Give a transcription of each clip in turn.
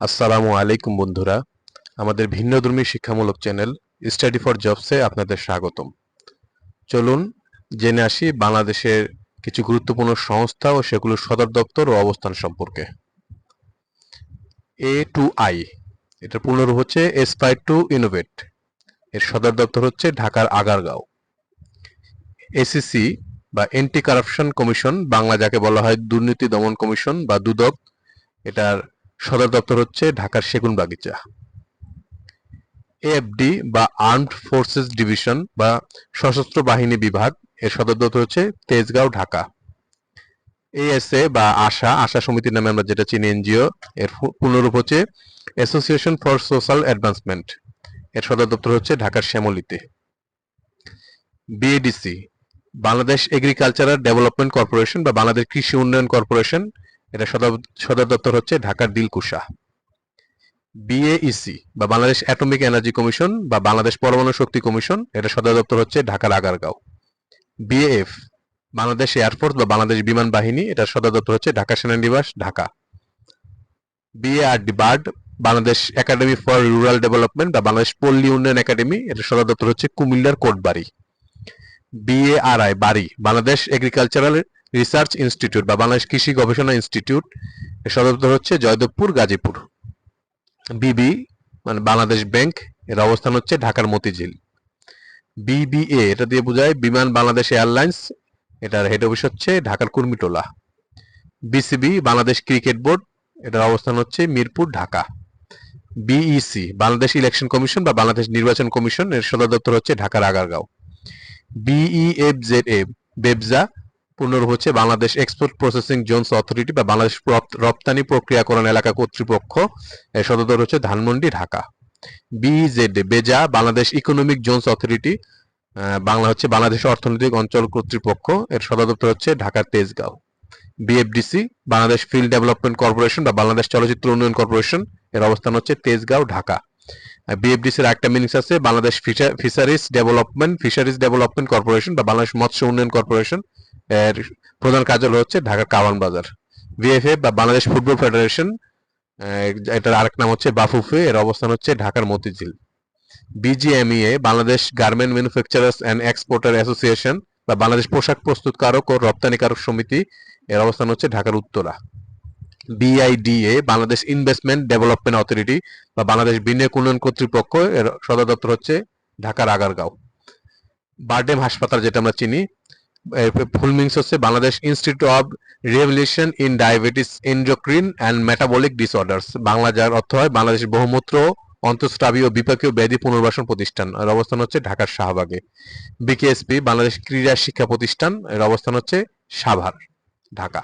আসসালামু আলাইকুম বন্ধুরা, আমাদের ভিন্নধর্মী শিক্ষামূলক চ্যানেল স্টাডি ফর জবসে আপনাদের স্বাগতম। চলুন জেনে আসি বাংলাদেশের কিছু গুরুত্বপূর্ণ সংস্থা ও সেগুলোর সদর দপ্তর ও অবস্থান সম্পর্কে। এ টু আই, এটার পূর্ণরূপ হচ্ছে এসপায়ার টু ইনোভেট। এর সদর দপ্তর হচ্ছে ঢাকার আগারগাঁও। এসিসি বা এন্টি কারাপশন কমিশন, বাংলা যাকে বলা হয় দুর্নীতি দমন কমিশন বা দুদক, এটার সদর দপ্তর হচ্ছে ঢাকার সেগুনবাগিচা। এএফডি বা আর্মড ফোর্সেস ডিভিশন বা সশস্ত্র বাহিনী বিভাগ, এর সদর দপ্তর হচ্ছে তেজগাঁও, ঢাকা। এএসএ বা আশা আশা সমিতির নামে আমরা যেটা চিনি এনজিও, এর পূর্ণরূপ হচ্ছে অ্যাসোসিয়েশন ফর সোশ্যাল অ্যাডভান্সমেন্ট। এর সদর দপ্তর হচ্ছে ঢাকার শ্যামলীতে। BADC Bangladesh agricultural development corporation বা বাংলাদেশ কৃষি উন্নয়ন কর্পোরেশন, এটা সদর দপ্তর হচ্ছে ঢাকার দিলকুশা। বিএইসি বা বাংলাদেশ অ্যাটমিক এনার্জি কমিশন বা বাংলাদেশ পরমাণু শক্তি কমিশন, এটা সদর দপ্তর হচ্ছে ঢাকার আগারগাঁও। বিএএফ বাংলাদেশ এয়ারফোর্স বা বাংলাদেশ বিমান বাহিনী, এটার সদর দপ্তর হচ্ছে ঢাকা সেনানিবাস, Dhaka. BARD BARD Bangladesh academy for rural development বা বাংলাদেশ পল্লী উন্নয়ন একাডেমি, এটার সদর দপ্তর হচ্ছে কুমিল্লার কোটবাড়ি। বিএআরআই বাড়ি বাংলাদেশ এগ্রিকালচারাল রিসার্চ ইনস্টিটিউট বা বাংলাদেশ কৃষি গবেষণা ইনস্টিটিউট, এর সদর দপ্তর হচ্ছে জয়দেবপুর, গাজীপুর। বিবি মানে বাংলাদেশ ব্যাংক, এর অবস্থান হচ্ছে ঢাকার মতিঝিল। বিবিএ এটা দিয়ে বোঝায় বিমান বাংলাদেশ এয়ারলাইন্স, এটার হেড অফিস হচ্ছে ঢাকার Kurmitola. BCB Bangladesh cricket board, এটার অবস্থান হচ্ছে Mirpur, Dhaka. BEC Bangladesh election commission বা বাংলাদেশ নির্বাচন কমিশন, এর সদর দপ্তর হচ্ছে ঢাকার আগারগাঁও। বিইএফজেডএ বেবজা পূর্ণরূপ হচ্ছে Bangladesh export processing Jones authority বা বাংলাদেশ রপ্তানি প্রক্রিয়াকরণ এলাকা কর্তৃপক্ষ, এর সদর দপ্তর হচ্ছে Dhanmondi, Dhaka. BEZ BEZA Bangladesh economic zones authority, Bangla হচ্ছে বাংলাদেশ অর্থনৈতিক অঞ্চল কর্তৃপক্ষ, এর সদর দপ্তর হচ্ছে ঢাকার Tejgaon. BFDC Bangladesh field development corporation বা বাংলাদেশ চলচ্চিত্র উন্নয়ন কর্পোরেশন, এর অবস্থান হচ্ছে তেজগাঁও, ঢাকা। বিএফডিসির একটা মিনিংস আছে বাংলাদেশ ফিশারিজ ডেভেলপমেন্ট কর্পোরেশন বা বাংলাদেশ মৎস্য উন্নয়ন কর্পোরেশন, এর প্রধান কার্যালয় হচ্ছে ঢাকার কাওয়ান বাজার। বিএফএ বা বাংলাদেশ ফুটবল ফেডারেশন, এটার আরেক নাম হচ্ছে বাফুফে, এর অবস্থান হচ্ছে ঢাকার Motijheel. BGMEA Bangladesh garment manufacturers and exporter association বা বাংলাদেশ পোশাক প্রস্তুতকারক ও রপ্তানিকারক সমিতি, এর অবস্থান হচ্ছে ঢাকার Uttara. BIDA Bangladesh investment development authority বা বাংলাদেশ বিনিয়োগ উন্নয়ন কর্তৃপক্ষ, এর সদর দপ্তর হচ্ছে ঢাকার আগারগাঁও। বারডেম হাসপাতাল যেটা আমরা চিনি, ফুল মিনিংস হচ্ছে Bangladesh institute of rehabilitation in diabetes endocrine and metabolic disorders, Bangla যার অর্থ হয় বাংলাদেশ বহুমূত্র অন্তঃস্রাবী ও বিপাকীয় ব্যাধি পুনর্বাসন প্রতিষ্ঠান, এর অবস্থান হচ্ছে ঢাকার শাহবাগে। বিকেএসপি বাংলাদেশ ক্রীড়া শিক্ষা প্রতিষ্ঠান, এর অবস্থান হচ্ছে Savar, Dhaka.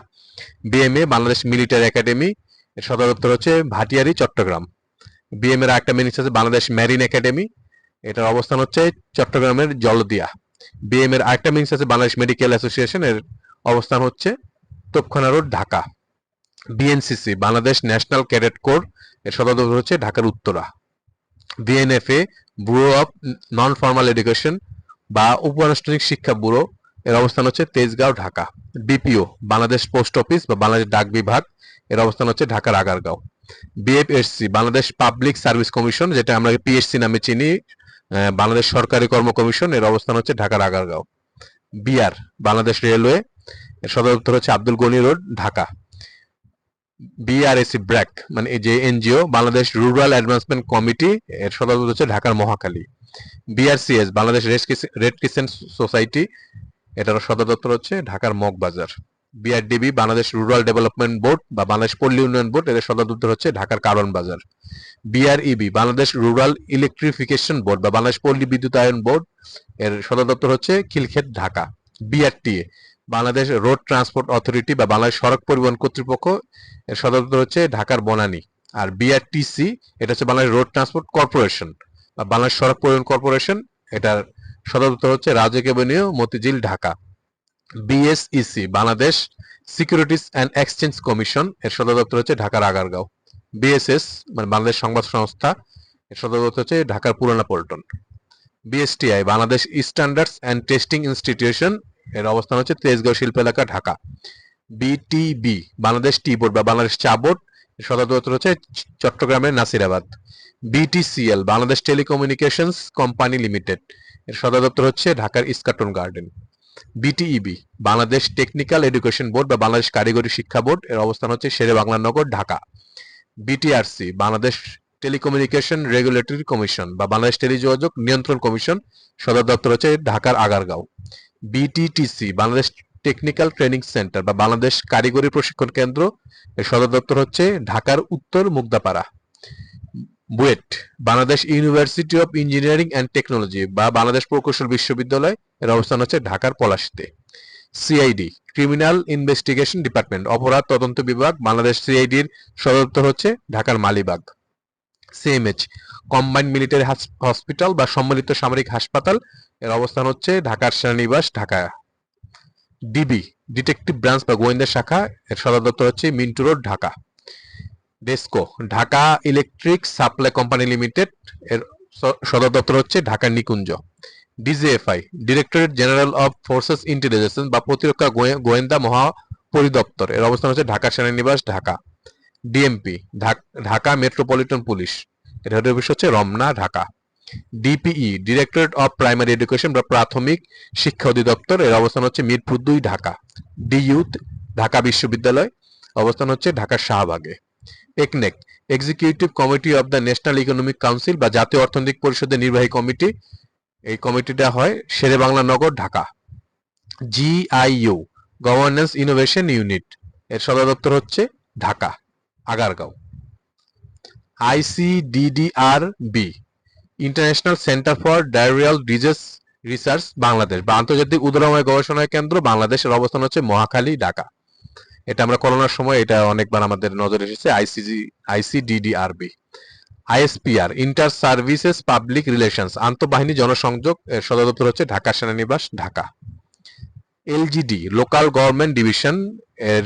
BMA Bangladesh military academy, এর সদর দপ্তর হচ্ছে ভাটিয়ারি, চট্টগ্রাম। বিএম এর একটা মিনিংস আছে বাংলাদেশ মেরিন একাডেমি, এটার অবস্থান হচ্ছে চট্টগ্রামের জলদিয়া। বিএম এর আরেকটা মিনিংস আছে বাংলাদেশ মেডিকেল অ্যাসোসিয়েশন, এর অবস্থান হচ্ছে Topkhana road, Dhaka. BNCC Bangladesh national cadet corps, এর সদর দপ্তর হচ্ছে ঢাকার Uttara. BNFA bureau of non formal education বা উপানুষ্ঠানিক শিক্ষা ব্যুরো, এর অবস্থান হচ্ছে Tejgaon, Dhaka. BPO Bangladesh post office বা বাংলাদেশ ডাক বিভাগ, এর অবস্থান হচ্ছে ঢাকার Agargaon. BFSC Bangladesh public service commission, যেটা আমরা পিএসসি নামে চিনি, বাংলাদেশ সরকারি কর্ম কমিশন, এর অবস্থান হচ্ছে ঢাকার আগারগাঁও। বিআর বাংলাদেশ রেলওয়ে, এর সদর দপ্তর হচ্ছে আব্দুল গনি রোড, ঢাকা। বিআরএসি ব্র্যাক মানে এই যে NGO Bangladesh rural advancement committee, এর সদর দপ্তর হচ্ছে ঢাকার Mohakhali. BRCS Bangladesh red crescent society, এটার সদর দপ্তর হচ্ছে ঢাকার Moghbazar. BRDB Bangladesh rural development board বা বাংলাদেশ পল্লী উন্নয়ন বোর্ড, এর সদর দপ্তর হচ্ছে ঢাকার কারণ বাজার। BREB Bangladesh rural electrification board বা বাংলাদেশ পল্লী বিদ্যুতায়ন বোর্ড, এর সদর দপ্তর হচ্ছে Khilkhet, Dhaka. BRTA Bangladesh road transport authority বা বাংলাদেশ সড়ক পরিবহন কর্তৃপক্ষ, এর সদর দপ্তর হচ্ছে ঢাকার বনানী। আর বিআরটিসি এটা হচ্ছে বাংলাদেশ রোড ট্রান্সপোর্ট কর্পোরেশন বা বাংলাদেশ সড়ক পরিবহন কর্পোরেশন, এটার সদর দপ্তর হচ্ছে RAJUK Avenue, Motijheel, Dhaka. BSEC Bangladesh securities and exchange commission, এর সদর দপ্তর হচ্ছে ঢাকার আগারগাঁও। বিএসএস মানে বাংলাদেশ সংবাদ সংস্থা, এর সদর দপ্তর হচ্ছে ঢাকার Purana Paltan. BSTI Bangladesh standards and testing institution, এর অবস্থান হচ্ছে তেজগাঁও শিল্প এলাকা, Dhaka. BTB Bangladesh tea board বা বাংলাদেশ চা বোর্ড, সদর দপ্তর হচ্ছে চট্টগ্রামের Nasirabad. BTCL Bangladesh telecommunications company limited, এর সদর দপ্তর হচ্ছে ঢাকার Eskaton garden. BTEB Bangladesh technical education board বা বাংলাদেশ কারিগরি শিক্ষা বোর্ড, এর অবস্থান হচ্ছে Shere Bangla Nagar, Dhaka. BTRC Bangladesh telecommunication regulatory commission বা বাংলাদেশ টেলিযোগাযোগ নিয়ন্ত্রণ কমিশন, সদর দপ্তর হচ্ছে ঢাকার Agargaon. BTTC Bangladesh technical training centre বা বাংলাদেশ কারিগরি প্রশিক্ষণ কেন্দ্র, এর সদর দপ্তর হচ্ছে ঢাকার Uttar Mugdapara. BUET Bangladesh university of engineering and technology বা বাংলাদেশ প্রকৌশল বিশ্ববিদ্যালয়, এর অবস্থান হচ্ছে ঢাকার পলাশীতে। সিআইডি ক্রিমিনাল ইনভেস্টিগেশন ডিপার্টমেন্ট অপরাধ তদন্ত বিভাগ, বাংলাদেশ সিআইডির সদর দপ্তর হচ্ছে ঢাকার Malibagh. CMH combined military hospital বা সম্মিলিত সামরিক হাসপাতাল, এর অবস্থান হচ্ছে ঢাকার সেনানিবাস, ঢাকা। ডিবি ডিটেকটিভ ব্রাঞ্চ বা গোয়েন্দা শাখা, এর সদর দপ্তর হচ্ছে Mintu road, Dhaka. DESCO Dhaka electric supply company limited, এর সদর দপ্তর হচ্ছে ঢাকার Nikunja. DGFI directorate general of forces intelligence বা প্রতিরক্ষা গোয়েন্দা মহাপরিদপ্তর, এর অবস্থান হচ্ছে ঢাকা সেনানিবাস, Dhaka. DMP Dhaka metropolitan police, এর হেড অফিস হচ্ছে Ramna, Dhaka. DPE directorate of primary education বা প্রাথমিক শিক্ষা অধিদপ্তর, এর অবস্থান হচ্ছে মিরপুর 2, ঢাকা। ডিইউথ ঢাকা বিশ্ববিদ্যালয়, অবস্থান হচ্ছে ঢাকার শাহবাগে। একনেক executive committee of the national economic council বা জাতীয় অর্থনৈতিক পরিষদের নির্বাহী কমিটি, এই কমিটিটা হয় Sher-e Bangla Nagar, Dhaka. GIU governance innovation unit, এর সদর দপ্তর হচ্ছে Dhaka Agargaon. ICDDR B international centre for diarrhoeal disease research Bangladesh বা আন্তর্জাতিক উদরাময় গবেষণা কেন্দ্র বাংলাদেশের অবস্থান হচ্ছে মহাখালী, ঢাকা। এটা আমরা করোনার সময় এটা অনেকবার আমাদের নজরে এসেছে, ICDDRB. ISPR inter services public relations আন্তঃবাহিনী জনসংযোগ, এর সদর দপ্তর হচ্ছে ঢাকা সেনানিবাস, Dhaka. LGD local government division, এর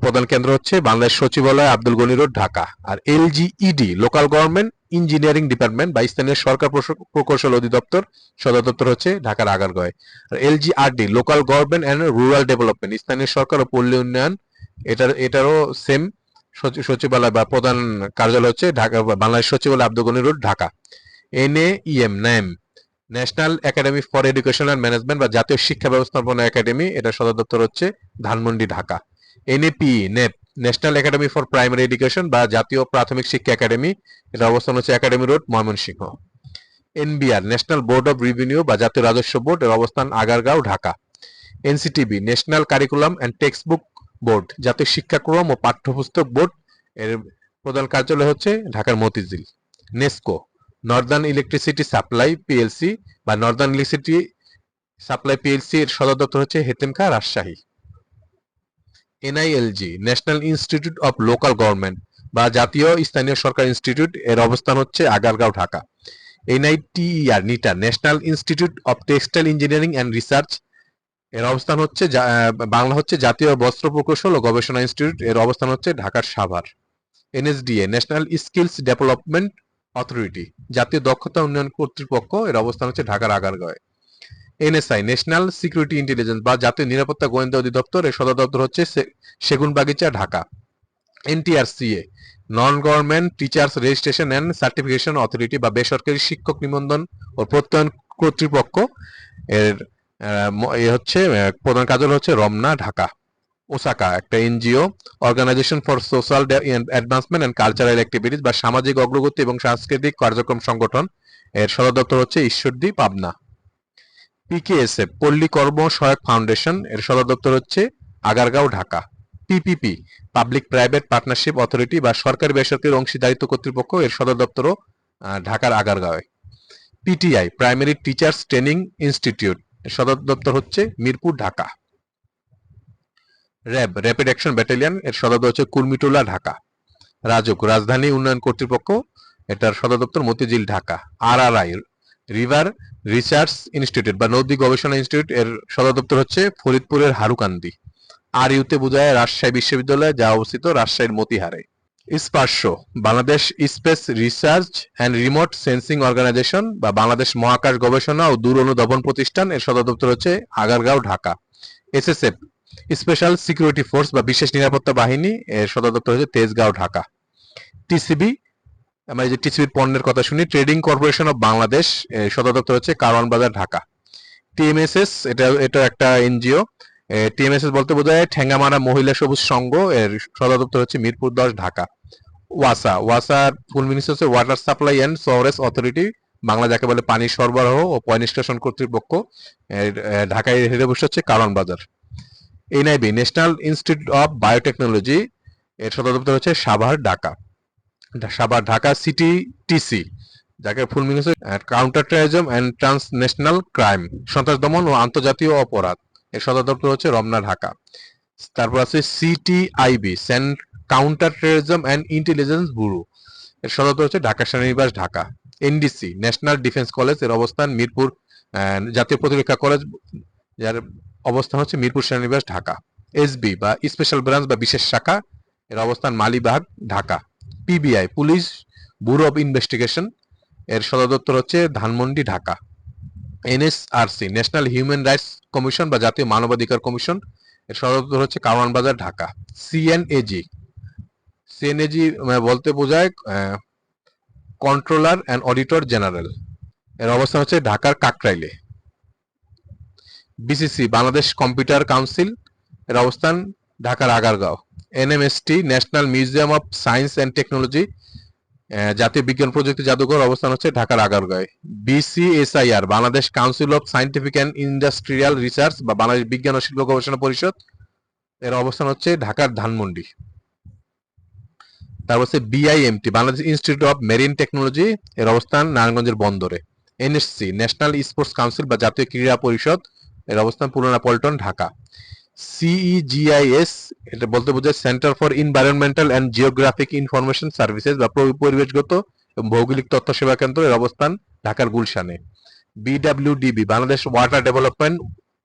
প্রধান কেন্দ্র হচ্ছে বাংলাদেশ সচিবালয়, আব্দুল গনি রোড, ঢাকা। আর LGED local government engineering department বা স্থানীয় সরকার প্রকৌশল অধিদপ্তর, সদর দপ্তর হচ্ছে ঢাকার আগারগাঁওয়ে। আর LGRD local government and rural development স্থানীয় সরকার ও পল্লী উন্নয়ন, এটারও সেম সচিবালয় বা প্রধান কার্যালয় হচ্ছে ঢাকা বাংলাদেশ সচিবালয়, Abdul Gani road, Dhaka. NAEM NAEM national academy for education and management বা জাতীয় শিক্ষা ব্যবস্থাপনা একাডেমি, এটা সদর দপ্তর হচ্ছে Dhanmondi, Dhaka. NAP NAPE national academy for primary education বা জাতীয় প্রাথমিক শিক্ষা একাডেমি, এটা অবস্থান হচ্ছে academy road, Mymensingh. NBR national board of revenue বা জাতীয় রাজস্ব বোর্ড, এর অবস্থান Agargaon, Dhaka. NCTB national curriculum and text book board জাতীয় শিক্ষাক্রম ও পাঠ্যপুস্তক বোর্ড, এর প্রধান কার্যালয় হচ্ছে ঢাকার Motijheel. NESCO northern electricity supply PLC বা নর্দার্ন ইলেকট্রিসিটি সাপ্লাই পিএলসি, এর সদর দপ্তর হচ্ছে Hetemkha, Rajshahi. NILG national institute of local government বা জাতীয় স্থানীয় সরকার ইনস্টিটিউট, এর অবস্থান হচ্ছে Agargaon, Dhaka. NITER NITER national institute of textile engineering and research, এর অবস্থান হচ্ছে বাংলা হচ্ছে জাতীয় বস্ত্র প্রকৌশল ও গবেষণা ইনস্টিটিউট, এর অবস্থান হচ্ছে ঢাকার Savar. NSDA national skills development authority জাতীয় দক্ষতা উন্নয়ন কর্তৃপক্ষ, এর অবস্থান হচ্ছে ঢাকার আগারগাঁওয়ে। এনএসআই ন্যাশনাল সিকিউরিটি ইন্টেলিজেন্স বা জাতীয় নিরাপত্তা গোয়েন্দা অধিদপ্তর, এর সদর দপ্তর হচ্ছে Segunbagicha, Dhaka. NTRCA non government teachers registration and certification authority বা বেসরকারি শিক্ষক নিবন্ধন ও প্রত্যয়ন কর্তৃপক্ষ, এর হচ্ছে প্রধান কার্যালয় হচ্ছে রমনা, ঢাকা। ওসাকা একটা NGO organisation for social advancement and cultural activities বা সামাজিক অগ্রগতি এবং সাংস্কৃতিক কার্যক্রম সংগঠন, এর সদর দপ্তর হচ্ছে ঈশ্বরদী, পাবনা। পিকেএসএফ পল্লী কর্ম সহায়ক ফাউন্ডেশন, এর সদর দপ্তর হচ্ছে Agargaon, Dhaka. PPP public private partnership authority বা সরকারি বেসরকারি অংশীদারিত্ব কর্তৃপক্ষ, এর সদর দপ্তরও ঢাকার আগারগাঁওয়ে। PTI primary teachers training institute, এর সদর দপ্তর হচ্ছে Mirpur, Dhaka. RAB rapid action battalion, এর সদর দপ্তর হচ্ছে কুর্মিটোলা, ঢাকা। রাজুক রাজধানী উন্নয়ন কর্তৃপক্ষ, এটার সদর দপ্তর Motijheel, Dhaka. RRI river research institute বা নদী গবেষণা ইনস্টিটিউট, এর সদর দপ্তর হচ্ছে ফরিদপুরের হারুকান্দি। আর ইউতে বোঝায় রাজশাহী বিশ্ববিদ্যালয়, যা অবস্থিত রাজশাহীর মতিহারে। SPARRSO Bangladesh space research and remote sensing organisation বা বাংলাদেশ মহাকাশ গবেষণা ও দূর অনুধাবন প্রতিষ্ঠান, এর সদর দপ্তর হচ্ছে Agargaon, Dhaka. SSF special security force বা বিশেষ নিরাপত্তা বাহিনী, এর সদর দপ্তর হচ্ছে তেজগাঁও, ঢাকা। টিসিবি, আমরা এই যে টিসিবির পণ্যের কথা শুনি, ট্রেডিং কর্পোরেশন অফ বাংলাদেশ, সদর দপ্তর হচ্ছে কারওয়ান বাজার, ঢাকা। টিএমএসএস, এটা একটা এনজিও। টিএমএসএস বলতে বোঝায় ঠেঙ্গামারা মহিলা সবুজ সংঘ, এর সদর দপ্তর হচ্ছে মিরপুর 10, ঢাকা। ওয়াসার ফুল মিনিংস হচ্ছে water supply and sewerage authority, Bangla যাকে বলে পানি সরবরাহ ও পয়ঃনিষ্কাশন কর্তৃপক্ষ, ঢাকায় হেড অফিস হচ্ছে Karwan Bazar. NIB, national institute of biotechnology, এর সদর দপ্তর হচ্ছে সাভার, ঢাকা। ঢাকা সিটি টিসি, যাকে full meanings counter terrorism and transnational crime, সন্ত্রাস দমন ও আন্তর্জাতীয় অপরাধ, এর সদর দপ্তর হচ্ছে রমনা, ঢাকা। তারপর আছে CTIB, counter terrorism and intelligence bureau, এর সদর দপ্তর হচ্ছে ঢাকা সেনানিবাস, Dhaka. NDC, national defence college, এর অবস্থান মিরপুর, জাতীয় প্রতিরক্ষা কলেজ, যার অবস্থান হচ্ছে মিরপুর সেনানিবাস, ঢাকা। এসবি বা স্পেশাল ব্রাঞ্চ বা বিশেষ শাখা, এর অবস্থান Malibagh, Dhaka. PBI, police bureau of investigation, এর সদর দপ্তর হচ্ছে Dhanmondi, Dhaka. NSRC, national human rights commission বা জাতীয় মানবাধিকার কমিশন, এর সদর দপ্তর হচ্ছে কারওয়ান বাজার, ঢাকা। সিএনএজি, সিএনএজি বলতে বোঝায় কন্ট্রোলার অ্যান্ড অডিটর জেনারেল, এর অবস্থান হচ্ছে ঢাকার কাকরাইলে। বিসিসি, বাংলাদেশ কম্পিউটার কাউন্সিল, এর অবস্থান ঢাকার Agargaon. NMST, national museum of science and technology, জাতীয় বিজ্ঞান প্রযুক্তি জাদুঘর, অবস্থান হচ্ছে ঢাকার আগারগাঁওয়ে। BCSIR, Bangladesh council of scientific and industrial research বা বাংলাদেশ বিজ্ঞান ও শিল্প গবেষণা পরিষদ, এর অবস্থান হচ্ছে ঢাকার ধানমন্ডি। তারপর হচ্ছে BIMT, Bangladesh institute of marine technology, এর অবস্থান নারায়ণগঞ্জের বন্দরে। এনএসসি, ন্যাশনাল স্পোর্টস কাউন্সিল বা জাতীয় ক্রীড়া পরিষদ, এর অবস্থান পুরানা পল্টন, ঢাকা। সিইজিআইএস, এটা বলতে বোঝায় centre for environmental and geographic information services বা পরিবেশগত এবং ভৌগোলিক তথ্য সেবা কেন্দ্র, এর অবস্থান ঢাকার গুলশানে। BWDB, Bangladesh water development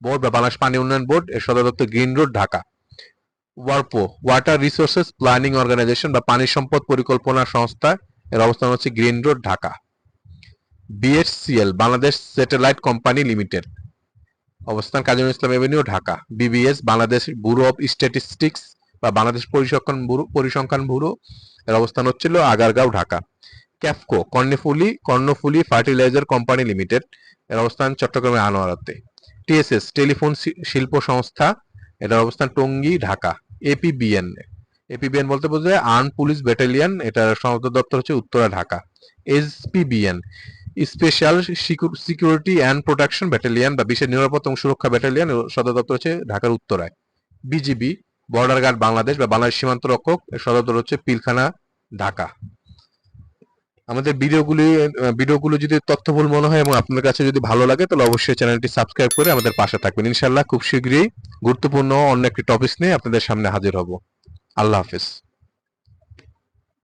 board বা বাংলাদেশ পানি উন্নয়ন বোর্ড, এর সদর দপ্তর green road, Dhaka. WARPO, water resources planning organisation বা পানি সম্পদ পরিকল্পনা সংস্থা, এর অবস্থান হচ্ছে green road, Dhaka. BSCL, Bangladesh satellite company limited, অবস্থান Kazi Nazrul Islam avenue, Dhaka. BBS, Bangladesh bureau of statistics বা বাংলাদেশ পরিসংখ্যান ব্যুরো, এর অবস্থান হচ্ছিল Agargaon, Dhaka. KAFCO, Karnaphuli fertiliser company limited, এর অবস্থান চট্টগ্রামের আনোয়ারাতে। টিএসএস, টেলিফোন শিল্প সংস্থা, এটার অবস্থান টঙ্গী, ঢাকা। এপিবিএন, এপিবিএন বলতে বোঝায় আর্ম পুলিশ ব্যাটালিয়ন, এটার সদর দপ্তর হচ্ছে Uttara, Dhaka. SPBN, special security and protection battalion বা বিশেষ নিরাপত্তা এবং সুরক্ষা ব্যাটালিয়ন, সদর দপ্তর হচ্ছে ঢাকার উত্তরায়। বিজিবি, বর্ডার গার্ড বাংলাদেশ বা বাংলাদেশ সীমান্ত রক্ষক, এর সদর দপ্তর হচ্ছে পিলখানা, ঢাকা। আমাদের ভিডিওগুলো যদি তথ্যবহুল মনে হয় এবং আপনার কাছে যদি ভালো লাগে, তাহলে অবশ্যই চ্যানেলটি সাবস্ক্রাইব করে আমাদের পাশে থাকবেন। ইনশাআল্লাহ খুব শীঘ্রই গুরুত্বপূর্ণ অন্য একটি টপিক নিয়ে আপনাদের সামনে হাজির হব। আল্লাহ হাফেজ।